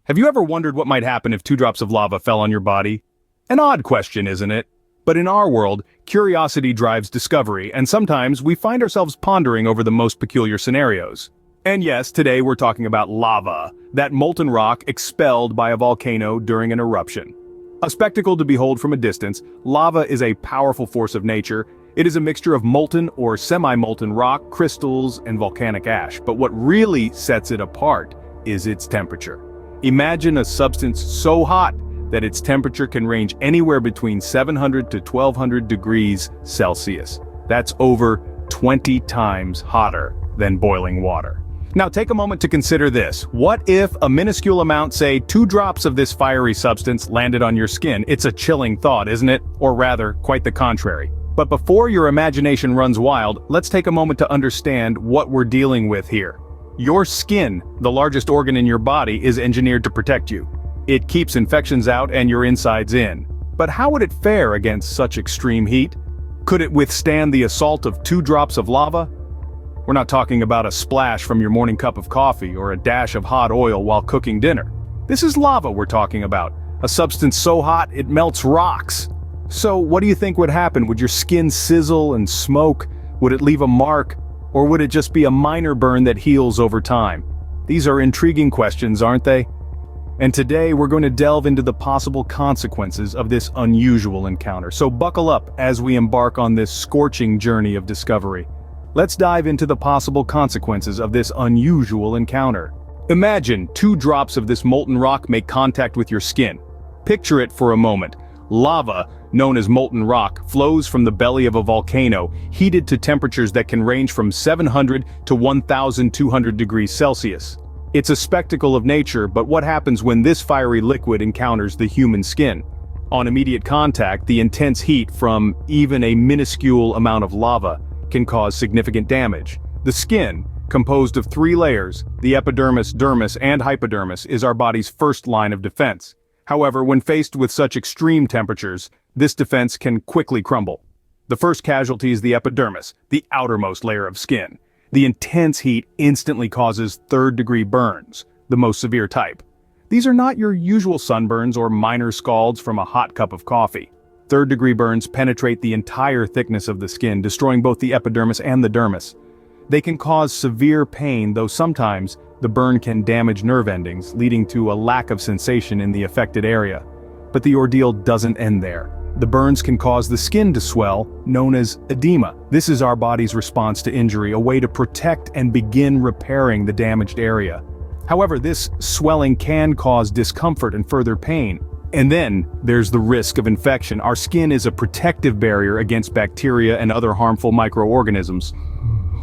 Have you ever wondered what might happen if 2 drops of lava fell on your body? An odd question, isn't it? But in our world, curiosity drives discovery, and sometimes we find ourselves pondering over the most peculiar scenarios. And yes, today we're talking about lava, that molten rock expelled by a volcano during an eruption. A spectacle to behold from a distance, lava is a powerful force of nature. It is a mixture of molten or semi-molten rock, crystals, and volcanic ash. But what really sets it apart is its temperature. Imagine a substance so hot that its temperature can range anywhere between 700 to 1200 degrees Celsius. That's over 20 times hotter than boiling water. Now take a moment to consider this. What if a minuscule amount, say 2 drops of this fiery substance, landed on your skin? It's a chilling thought, isn't it? Or rather, quite the contrary. But before your imagination runs wild, let's take a moment to understand what we're dealing with here. Your skin, the largest organ in your body, is engineered to protect you. It keeps infections out and your insides in. But how would it fare against such extreme heat? Could it withstand the assault of 2 drops of lava? We're not talking about a splash from your morning cup of coffee or a dash of hot oil while cooking dinner. This is lava we're talking about, a substance so hot it melts rocks. So what do you think would happen? Would your skin sizzle and smoke? Would it leave a mark? Or would it just be a minor burn that heals over time? These are intriguing questions, aren't they? And today we're going to delve into the possible consequences of this unusual encounter. So buckle up as we embark on this scorching journey of discovery. Let's dive into the possible consequences of this unusual encounter. Imagine 2 drops of this molten rock make contact with your skin. Picture it for a moment. Lava, known as molten rock, flows from the belly of a volcano, heated to temperatures that can range from 700 to 1200 degrees Celsius. It's a spectacle of nature, but what happens when this fiery liquid encounters the human skin? On immediate contact, the intense heat from even a minuscule amount of lava can cause significant damage. The skin, composed of 3 layers, the epidermis, dermis, and hypodermis, is our body's first line of defense. However, when faced with such extreme temperatures, this defense can quickly crumble. The first casualty is the epidermis, the outermost layer of skin. The intense heat instantly causes third-degree burns, the most severe type. These are not your usual sunburns or minor scalds from a hot cup of coffee. Third-degree burns penetrate the entire thickness of the skin, destroying both the epidermis and the dermis. They can cause severe pain, though sometimes the burn can damage nerve endings, leading to a lack of sensation in the affected area. But the ordeal doesn't end there. The burns can cause the skin to swell, known as edema. This is our body's response to injury, a way to protect and begin repairing the damaged area. However, this swelling can cause discomfort and further pain. And then there's the risk of infection. Our skin is a protective barrier against bacteria and other harmful microorganisms.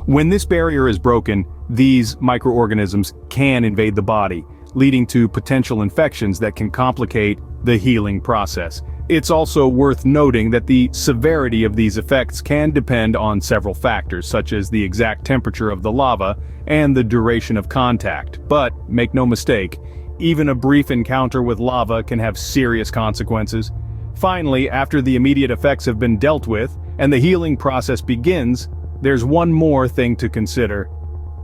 When this barrier is broken, these microorganisms can invade the body, leading to potential infections that can complicate the healing process. It's also worth noting that the severity of these effects can depend on several factors, such as the exact temperature of the lava and the duration of contact. But, make no mistake, even a brief encounter with lava can have serious consequences. Finally, after the immediate effects have been dealt with and the healing process begins, there's one more thing to consider: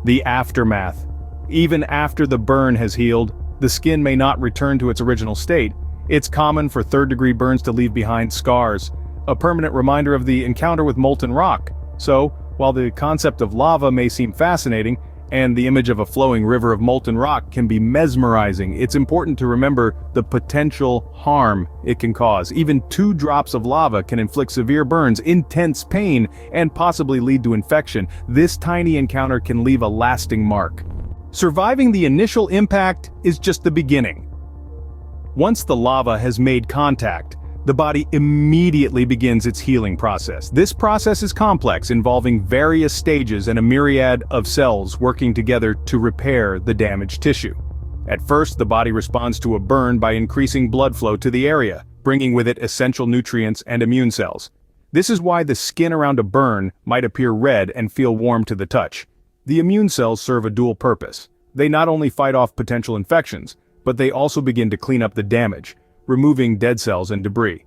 the aftermath. Even after the burn has healed, the skin may not return to its original state. It's common for third-degree burns to leave behind scars, a permanent reminder of the encounter with molten rock. So, while the concept of lava may seem fascinating, and the image of a flowing river of molten rock can be mesmerizing, it's important to remember the potential harm it can cause. Even 2 drops of lava can inflict severe burns, intense pain, and possibly lead to infection. This tiny encounter can leave a lasting mark. Surviving the initial impact is just the beginning. Once the lava has made contact, the body immediately begins its healing process. This process is complex, involving various stages and a myriad of cells working together to repair the damaged tissue. At first, the body responds to a burn by increasing blood flow to the area, bringing with it essential nutrients and immune cells. This is why the skin around a burn might appear red and feel warm to the touch. The immune cells serve a dual purpose. They not only fight off potential infections, but they also begin to clean up the damage, removing dead cells and debris.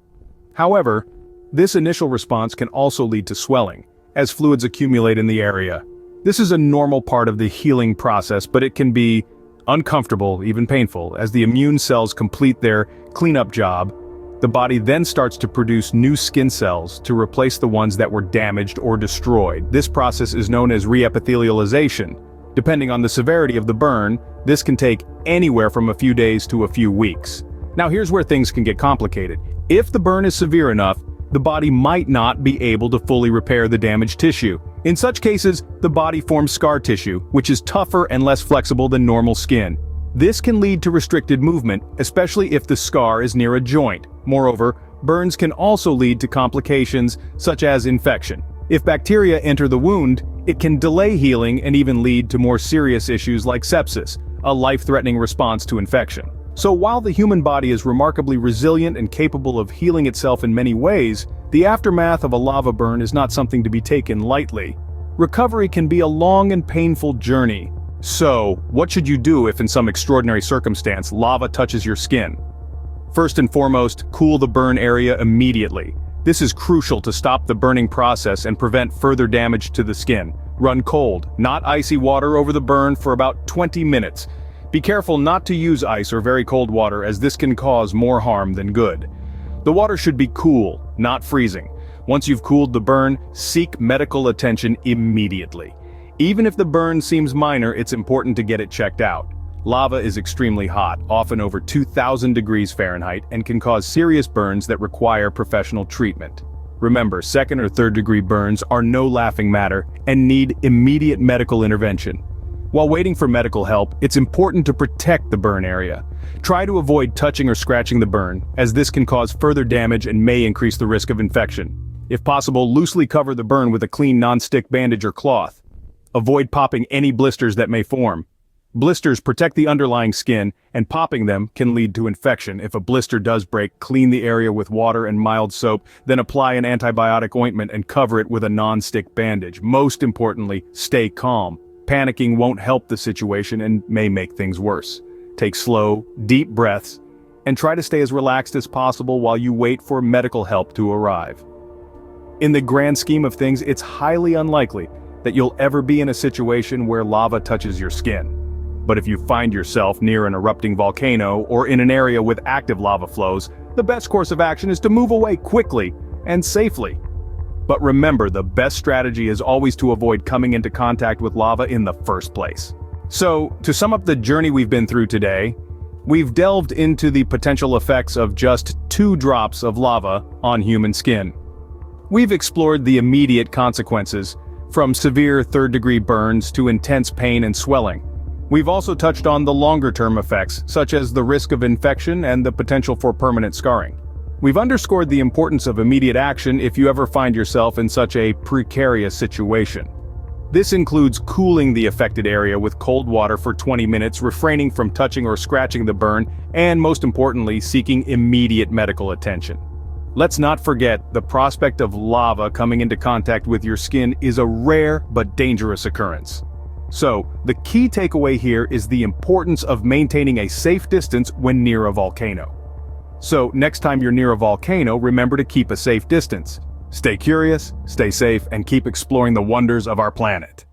However, this initial response can also lead to swelling, as fluids accumulate in the area. This is a normal part of the healing process, but it can be uncomfortable, even painful, as the immune cells complete their cleanup job. The body then starts to produce new skin cells to replace the ones that were damaged or destroyed. This process is known as reepithelialization. Depending on the severity of the burn, this can take anywhere from a few days to a few weeks. Now here's where things can get complicated. If the burn is severe enough, the body might not be able to fully repair the damaged tissue. In such cases, the body forms scar tissue, which is tougher and less flexible than normal skin. This can lead to restricted movement, especially if the scar is near a joint. Moreover, burns can also lead to complications such as infection. If bacteria enter the wound, it can delay healing and even lead to more serious issues like sepsis, a life-threatening response to infection. So while the human body is remarkably resilient and capable of healing itself in many ways, the aftermath of a lava burn is not something to be taken lightly. Recovery can be a long and painful journey. So, what should you do if in some extraordinary circumstance lava touches your skin? First and foremost, cool the burn area immediately. This is crucial to stop the burning process and prevent further damage to the skin. Run cold, not icy water over the burn for about 20 minutes. Be careful not to use ice or very cold water, as this can cause more harm than good. The water should be cool, not freezing. Once you've cooled the burn, seek medical attention immediately. Even if the burn seems minor, it's important to get it checked out. Lava is extremely hot, often over 2,000 degrees Fahrenheit, and can cause serious burns that require professional treatment. Remember, second or third degree burns are no laughing matter and need immediate medical intervention. While waiting for medical help, it's important to protect the burn area. Try to avoid touching or scratching the burn, as this can cause further damage and may increase the risk of infection. If possible, loosely cover the burn with a clean non-stick bandage or cloth. Avoid popping any blisters that may form. Blisters protect the underlying skin, and popping them can lead to infection. If a blister does break, clean the area with water and mild soap, then apply an antibiotic ointment and cover it with a non-stick bandage. Most importantly, stay calm. Panicking won't help the situation and may make things worse. Take slow, deep breaths, and try to stay as relaxed as possible while you wait for medical help to arrive. In the grand scheme of things, it's highly unlikely that you'll ever be in a situation where lava touches your skin. But if you find yourself near an erupting volcano or in an area with active lava flows, the best course of action is to move away quickly and safely. But remember, the best strategy is always to avoid coming into contact with lava in the first place. So, to sum up the journey we've been through today, we've delved into the potential effects of just 2 drops of lava on human skin. We've explored the immediate consequences, from severe third-degree burns to intense pain and swelling. We've also touched on the longer-term effects, such as the risk of infection and the potential for permanent scarring. We've underscored the importance of immediate action if you ever find yourself in such a precarious situation. This includes cooling the affected area with cold water for 20 minutes, refraining from touching or scratching the burn, and most importantly, seeking immediate medical attention. Let's not forget, the prospect of lava coming into contact with your skin is a rare but dangerous occurrence. So, the key takeaway here is the importance of maintaining a safe distance when near a volcano. So, next time you're near a volcano, remember to keep a safe distance. Stay curious, stay safe, and keep exploring the wonders of our planet.